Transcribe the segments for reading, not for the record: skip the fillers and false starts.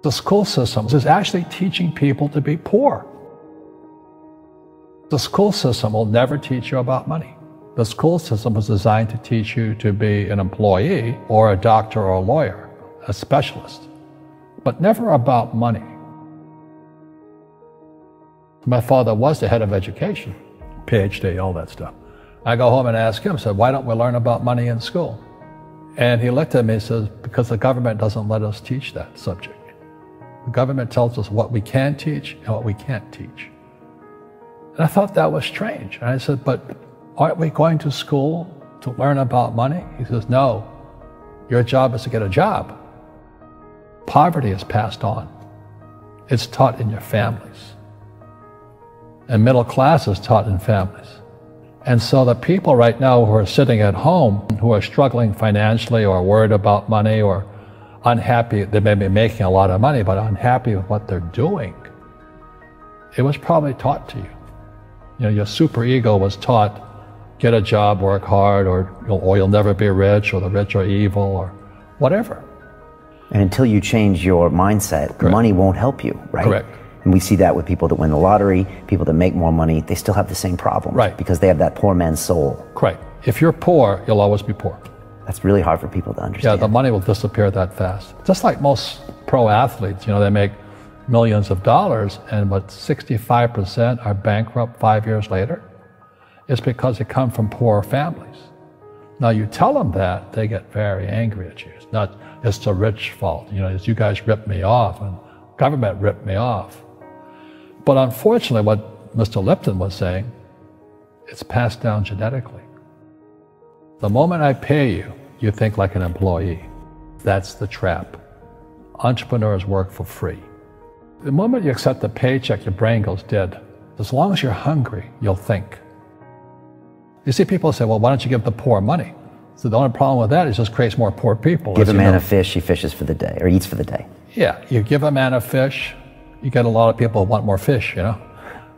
The school system is actually teaching people to be poor. The school system will never teach you about money. The school system was designed to teach you to be an employee or a doctor or a lawyer, a specialist, but never about money. My father was the head of education, PhD, all that stuff. I go home and ask him, I said, why don't we learn about money in school? And he looked at me and says, because the government doesn't let us teach that subject. The government tells us what we can teach and what we can't teach. And I thought that was strange. And I said, but aren't we going to school to learn about money? He says, no, your job is to get a job. Poverty is passed on. It's taught in your families. And middle class is taught in families. And so the people right now who are sitting at home, who are struggling financially or worried about money or unhappy, they may be making a lot of money, but unhappy with what they're doing, it was probably taught to you. You know, your superego was taught, get a job, work hard, or you'll never be rich, or the rich are evil, or whatever. And until you change your mindset, Correct. Money won't help you, right? Correct. And we see that with people that win the lottery, people that make more money, they still have the same problems. Right. Because they have that poor man's soul. Correct. If you're poor, you'll always be poor. That's really hard for people to understand. Yeah, the money will disappear that fast. Just like most pro athletes, you know, they make millions of dollars, and what 65% are bankrupt 5 years later. It's because they come from poor families. Now you tell them that, they get very angry at you. It's not, it's the rich fault. You know, it's you guys ripped me off and government ripped me off. But unfortunately, what Mr. Lipton was saying, it's passed down genetically. The moment I pay you, you think like an employee. That's the trap. Entrepreneurs work for free. The moment you accept the paycheck, your brain goes dead. As long as you're hungry, you'll think. You see people say, well, why don't you give the poor money? So the only problem with that is it just creates more poor people. Give a man a fish, he fishes for the day, or eats for the day. Yeah, you give a man a fish, you get a lot of people who want more fish, you know?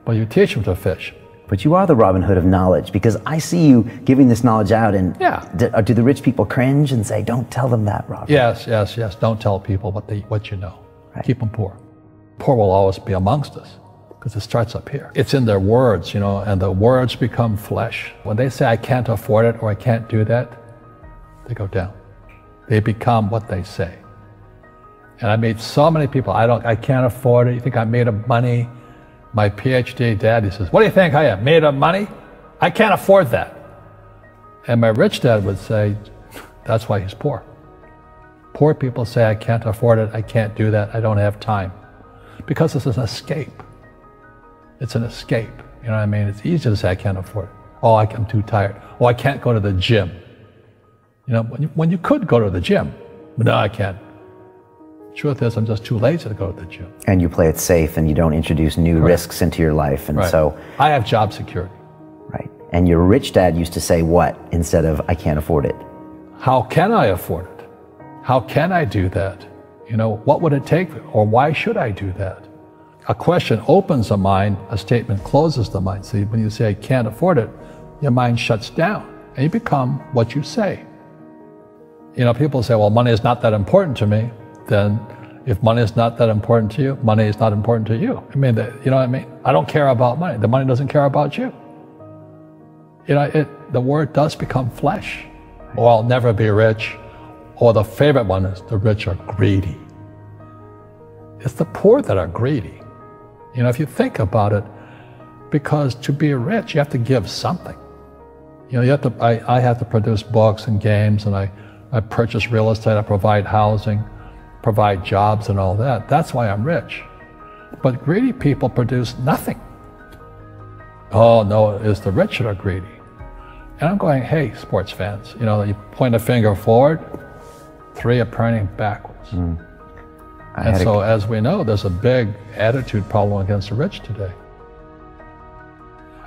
But you teach them to fish. But you are the Robin Hood of knowledge, because I see you giving this knowledge out, and yeah. Do the rich people cringe and say, don't tell them that, Robin? Yes, yes, yes. Don't tell people what you know. Right. Keep them poor. Poor will always be amongst us, because it starts up here. It's in their words, you know, and the words become flesh. When they say, I can't afford it, or I can't do that, they go down. They become what they say. And I meet so many people, I can't afford it. You think I'm made of money? My PhD dad, he says, what do you think I am, made of money? I can't afford that. And my rich dad would say, that's why he's poor. Poor people say, I can't afford it, I can't do that, I don't have time. Because it's an escape. It's an escape, you know what I mean? It's easy to say, I can't afford it. Oh, I'm too tired. Oh, I can't go to the gym. You know, when you could go to the gym, but no, I can't. Truth is, I'm just too lazy to go to the gym. And you play it safe, and you don't introduce new Correct. risks into your life, and right. so... I have job security. Right. And your rich dad used to say what instead of, I can't afford it? How can I afford it? How can I do that? You know, what would it take, or why should I do that? A question opens the mind, a statement closes the mind. See, when you say, I can't afford it, your mind shuts down, and you become what you say. You know, people say, well, money is not that important to me. Then if money is not that important to you, money is not important to you. I mean, you know what I mean? I don't care about money. The money doesn't care about you. You know, the word does become flesh. Or I'll never be rich. Or the favorite one is the rich are greedy. It's the poor that are greedy. You know, if you think about it, because to be rich, you have to give something. You know, you have to, I have to produce books and games, and I purchase real estate, I provide housing, provide jobs and all that. That's why I'm rich. But greedy people produce nothing. Oh no, it's the rich that are greedy. And I'm going, hey, sports fans, you know, you point a finger forward, three are pointing backwards. And so as we know, there's a big attitude problem against the rich today.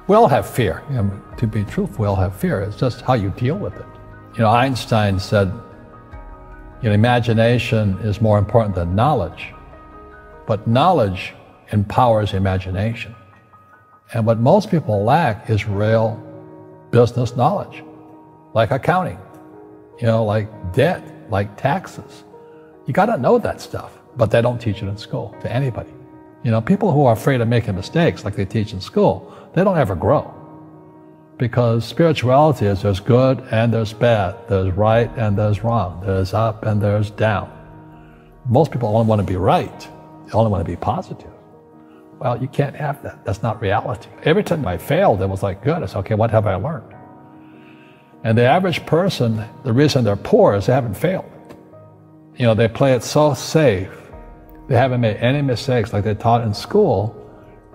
We all have fear. You know, to be truthful, we all have fear. It's just how you deal with it. You know, Einstein said, you know, imagination is more important than knowledge, but knowledge empowers imagination. And what most people lack is real business knowledge, like accounting, you know, like debt, like taxes. You got to know that stuff. but they don't teach it in school to anybody. You know, people who are afraid of making mistakes like they teach in school, they don't ever grow. Because spirituality is there's good and there's bad, there's right and there's wrong, there's up and there's down. Most people only want to be right, they only want to be positive. Well, you can't have that. That's not reality. Every time I failed, it was like, good, it's okay, what have I learned? And the average person, the reason they're poor is they haven't failed. You know, they play it so safe, they haven't made any mistakes like they taught in school.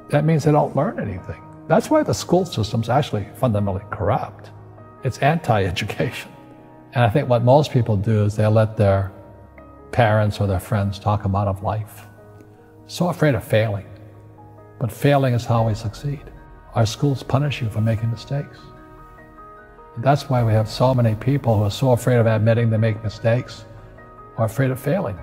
That means they don't learn anything. That's why the school system's actually fundamentally corrupt. It's anti-education. And I think what most people do is they let their parents or their friends talk them out of life. So afraid of failing. But failing is how we succeed. Our schools punish you for making mistakes. And that's why we have so many people who are so afraid of admitting they make mistakes or afraid of failing.